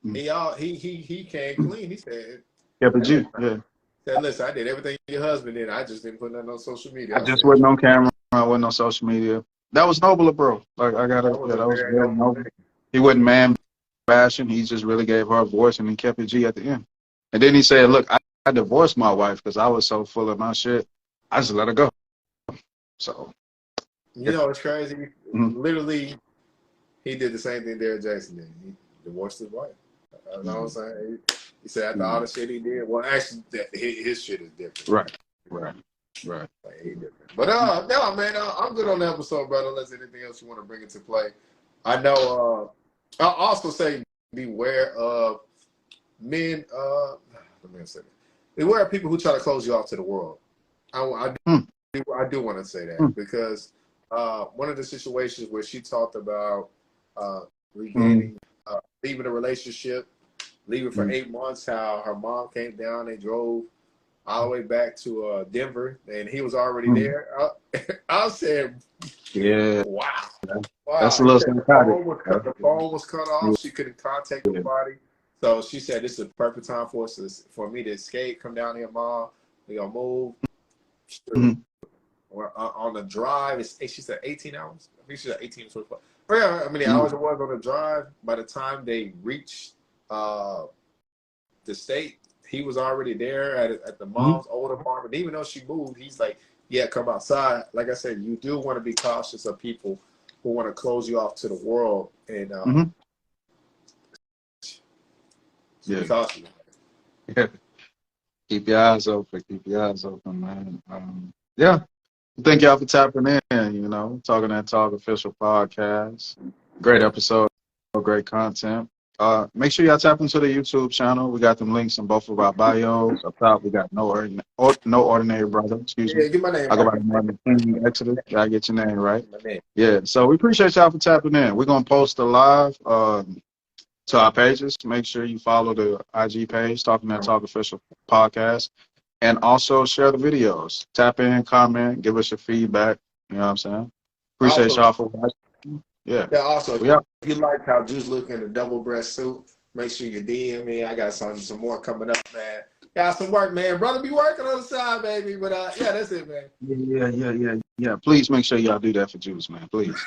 He came clean. He said, Yeah, but you, yeah. Said, listen, I did everything your husband did. I just didn't put nothing on social media. I just wasn't on camera. I wasn't on social media. That was noble, bro. Like that was very noble. He wasn't man bashing. He just really gave her a voice, and he kept it G at the end. And then he said, "Look, I divorced my wife because I was so full of my shit. I just let her go." So, you know, it's crazy. Literally, he did the same thing Derrick Jackson did. He divorced his wife. You know what I'm saying? He said after all the shit he did. Well, actually, his shit is different. Right. Like, he different. But no, man, I'm good on the episode, brother. Unless anything else you want to bring into play. I know. I'll also say beware of men. Let me say that. Beware of people who try to close you off to the world. I do want to say that because one of the situations where she talked about regaining, leaving a relationship, leaving for 8 months, how her mom came down, they drove all the way back to Denver, and he was already there. I said, yeah, wow. That's a little psychotic. The phone was cut off. She couldn't contact nobody. So she said, this is the perfect time for me to escape, come down here, Mom. We're going to move. On the drive, she said 18 hours. I think she said 18 or 24. Yeah, how many hours it was on the drive. By the time they reached the state, he was already there at the mom's old apartment. Even though she moved, he's like, yeah, come outside. Like I said, you do want to be cautious of people who want to close you off to the world. And be cautious. Yeah. Keep your eyes open. Keep your eyes open, man. Yeah. Thank y'all for tapping in, you know, Talking That Talk official podcast. Great episode, great content. Make sure y'all tap into the YouTube channel. We got them links in both of our bios. Up top, we got No Ordinary Brother. Excuse me. Get my name. I go by the name of King Exodus. Gotta get your name right. Yeah. So we appreciate y'all for tapping in. We're gonna post a live to our pages. Make sure you follow the IG page, Talking That Talk official podcast, and also share the videos. Tap in, comment, give us your feedback. You know what I'm saying? Appreciate y'all for watching. Yeah. Also, if you like how Juice look in a double breast suit, make sure you DM me. I got some more coming up, man. Got some work, man. Brother be working on the side, baby. But yeah, that's it, man. Yeah. Please make sure y'all do that for Juice, man. Please.